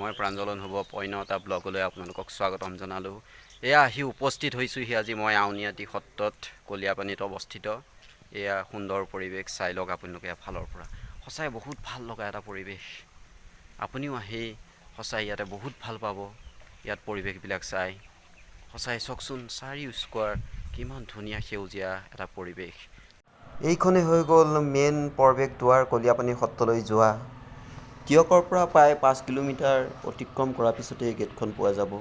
মই প্ৰাঞ্জলন হ'ব পইনতা ব্লগলৈ আপোনালোকক স্বাগতম জনালোঁ। এয়া আহি উপস্থিত হৈছোঁহি আজি মই আউনীআটী সত্ৰত কলিয়াপানীত অৱস্থিত। এয়া সুন্দৰ পৰিৱেশ চাই লওক আপোনালোকে এফালৰ পৰা। সঁচাই বহুত ভাল লগা এটা পৰিৱেশ। আপুনিও আহি সঁচাই ইয়াতে বহুত ভাল পাব। ইয়াত পৰিৱেশবিলাক চাই সঁচাই চাওকচোন, চাৰি স্কোৱাৰ কিমান ধুনীয়া সেউজীয়া এটা পৰিৱেশ। এইখনে হৈ গ'ল মেইন প্ৰৱেশ দুৱাৰ কলিয়াপানী সত্ৰলৈ যোৱা। টিয়কৰ পৰা প্ৰায় 5 কিলোমিটাৰ অতিক্ৰম কৰাৰ পিছতেই গেটখন পোৱা যাব।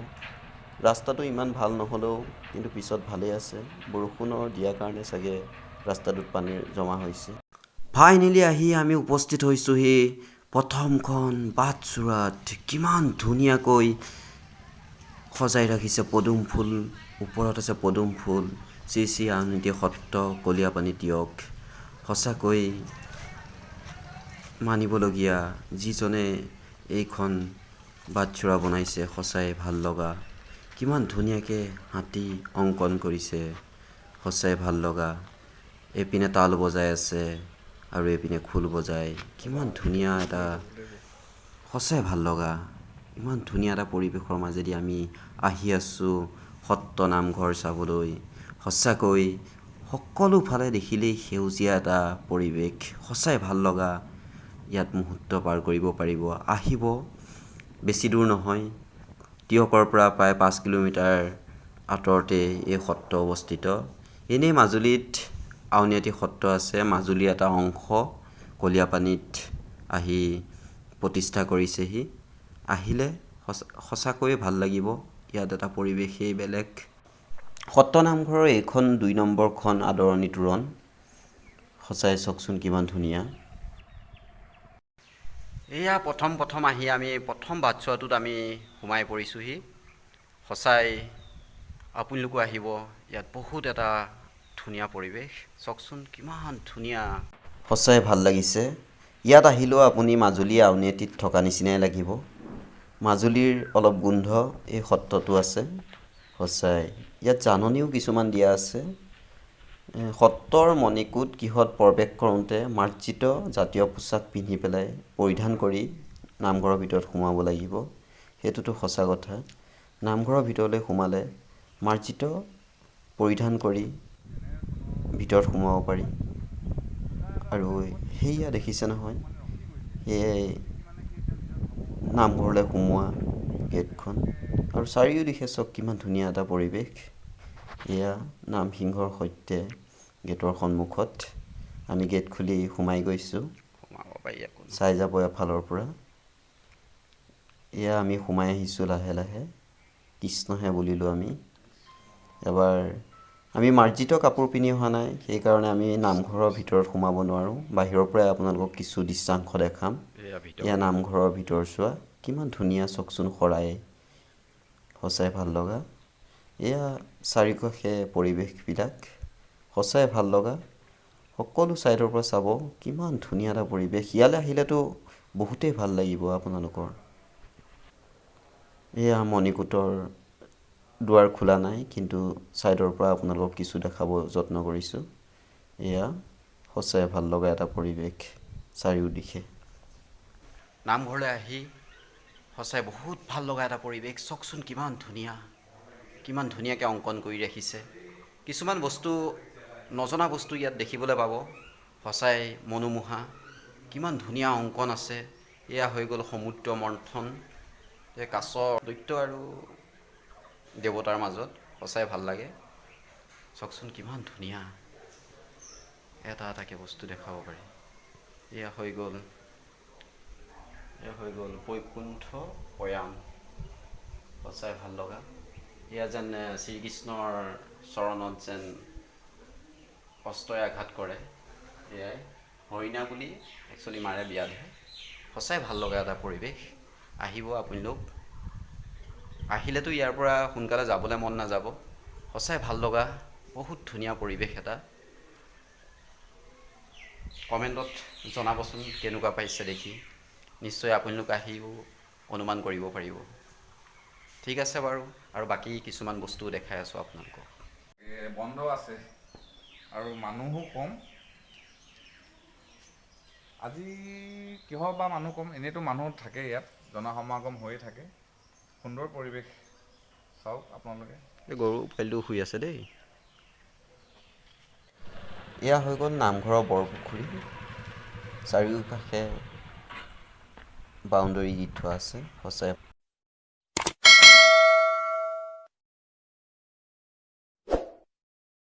ৰাস্তাটো ইমান ভাল নহ'লেও কিন্তু পিছত ভালেই আছে। বৰষুণৰ দিয়াৰ কাৰণে চাগে ৰাস্তাটোত পানী জমা হৈছে। ফাইনেলি আহি আমি উপস্থিত হৈছোঁহি প্ৰথমখন বাটচ'ৰাত। কিমান ধুনীয়াকৈ সজাই ৰাখিছে পদুম ফুল, ওপৰত আছে পদুম ফুল। শ্ৰী শ্ৰী আউনীআটী সত্ৰ কলিয়াপানী টিয়ক। সঁচাকৈ মানিবলগীয়া, যিজনে এইখন বাটচ'ৰা বনাইছে সঁচাই ভাল লগা। কিমান ধুনীয়াকৈ হাতী অংকন কৰিছে, সঁচাই ভাল লগা। এইপিনে তাল বজাই আছে আৰু এইপিনে খোল বজাই, কিমান ধুনীয়া এটা, সঁচাই ভাল লগা। ইমান ধুনীয়া এটা পৰিৱেশৰ মাজেদি আমি আহি আছোঁ সত্ৰ নামঘৰ চাবলৈ। সঁচাকৈ সকলোফালে দেখিলেই সেউজীয়া এটা পৰিৱেশ, সঁচাই ভাল লগা। ইয়াত মুহূৰ্ত পাৰ কৰিব পাৰিব। আহিব, বেছি দূৰ নহয়, টিয়কৰ পৰা প্ৰায় 5 কিলোমিটাৰ আঁতৰতে এই সত্ৰ অৱস্থিত। এনেই মাজুলীত আউনীআটী সত্ৰ আছে, মাজুলীৰ এটা অংশ কলিয়াপানীত আহি প্ৰতিষ্ঠা কৰিছেহি। আহিলে সঁচাকৈয়ে ভাল লাগিব। ইয়াত এটা পৰিৱেশেই বেলেগ। সত্ৰ নামঘৰৰ এইখন 2 নম্বৰখন আদৰণি তোৰণ। সঁচাই চাওকচোন কিমান ধুনীয়া। এয়া প্ৰথম আহি আমি প্ৰথম বাটচ'ৰাটোত আমি সোমাই পৰিছোঁহি। সঁচাই আপোনালোকো আহিব, ইয়াত বহুত এটা ধুনীয়া পৰিৱেশ। চাওকচোন কিমান ধুনীয়া, সঁচাই ভাল লাগিছে। ইয়াত আহিলেও আপুনি মাজুলী আউনীআটীত থকা নিচিনাই লাগিব। মাজুলীৰ অলপ গোন্ধ এই সত্ৰটো আছে। সঁচাই ইয়াত জাননীও কিছুমান দিয়া আছে। সত্ৰৰ মণিকূট গৃহত প্ৰৱেশ কৰোঁতে মাৰ্জিত জাতীয় পোছাক পিন্ধি পেলাই পৰিধান কৰি নামঘৰৰ ভিতৰত সোমাব লাগিব। সেইটোতো সঁচা কথা। নামঘৰৰ ভিতৰলৈ সোমালে মাৰ্জিত পৰিধান কৰি ভিতৰত সোমাব পাৰি। আৰু সেয়া দেখিছে নহয়, সেয়াই নামঘৰলৈ সোমোৱা গেটখন। আৰু চাৰিওদিশে চাওক কিমান ধুনীয়া এটা পৰিৱেশ। এয়া নামসিংহৰ সৈতে গেটৰ সন্মুখত আমি গেট খুলি সোমাই গৈছোঁ। চাই যাব এফালৰ পৰা। এয়া আমি সোমাই আহিছোঁ লাহে লাহে। কৃষ্ণহে বুলিলোঁ আমি। এবাৰ আমি মাৰ্জিত কাপোৰ পিন্ধি অহা নাই, সেইকাৰণে আমি নামঘৰৰ ভিতৰত সোমাব নোৱাৰোঁ। বাহিৰৰ পৰাই আপোনালোকক কিছু দৃশ্যাংশ দেখাম। এয়া নামঘৰৰ ভিতৰচোৱা, কিমান ধুনীয়া চাওকচোন শৰাই, সঁচাই ভাল লগা। এয়া চাৰিওকাষে পৰিৱেশবিলাক সঁচাই ভাল লগা। সকলো ছাইডৰ পৰা চাব কিমান ধুনীয়া এটা পৰিৱেশ। ইয়ালৈ আহিলেতো বহুতেই ভাল লাগিব আপোনালোকৰ। এয়া মণিকূটৰ দুৱাৰ খোলা নাই, কিন্তু ছাইডৰ পৰা আপোনালোকক কিছু দেখাব যত্ন কৰিছোঁ। এয়া সঁচাই ভাল লগা এটা পৰিৱেশ চাৰিওদিশে। নামঘৰলৈ আহি সঁচাই বহুত ভাল লগা এটা পৰিৱেশ। চাওকচোন কিমান ধুনীয়া, কিমান ধুনীয়াকৈ অংকন কৰি ৰাখিছে। কিছুমান বস্তু, নজনা বস্তু ইয়াত দেখিবলৈ পাব। সঁচাই মনোমোহা, কিমান ধুনীয়া অংকন আছে। এয়া হৈ গ'ল সমুদ্ৰ মন্থন, কাছৰ দৈত্য আৰু দেৱতাৰ মাজত। সঁচাই ভাল লাগে। চাওকচোন কিমান ধুনীয়া, এটা এটাকৈ বস্তু দেখাব পাৰি। এয়া হৈ গ'ল বৈকুণ্ঠ প্ৰয়াণ, সঁচাই ভাল লগা। এয়া যেন শ্ৰীকৃষ্ণৰ চৰণত যেন অস্ত্ৰই আঘাত কৰে। এয়াই হৰিণা বুলি একচুৱেলি মাৰে বিয়াত। সঁচাই ভাল লগা এটা পৰিৱেশ। আহিব আপোনালোক। আহিলেতো ইয়াৰ পৰা সোনকালে যাবলৈ মন নাযাব। সঁচাই ভাল লগা, বহুত ধুনীয়া পৰিৱেশ এটা। কমেণ্টত জনাবচোন কেনেকুৱা পাইছে দেখি। নিশ্চয় আপোনালোক আহিও অনুমান কৰিব পাৰিব। ঠিক আছে বাৰু, আৰু বাকী কিছুমান বস্তু দেখাই আছোঁ আপোনালোকক। বন্ধ আছে আৰু মানুহো কম। আজি কিহৰ বা মানুহ কম, এনেইতো মানুহ থাকে ইয়াত, জনসমাগম হৈয়ে থাকে। সুন্দৰ পৰিৱেশ, চাওক আপোনালোকে। এই গৰু পোৱালিটো শুই আছে দেই। এয়া হৈ গ'ল নামঘৰৰ বৰপুখুৰী। চাৰিওকাষে বাউণ্ডেৰী দি থোৱা আছে, সঁচাই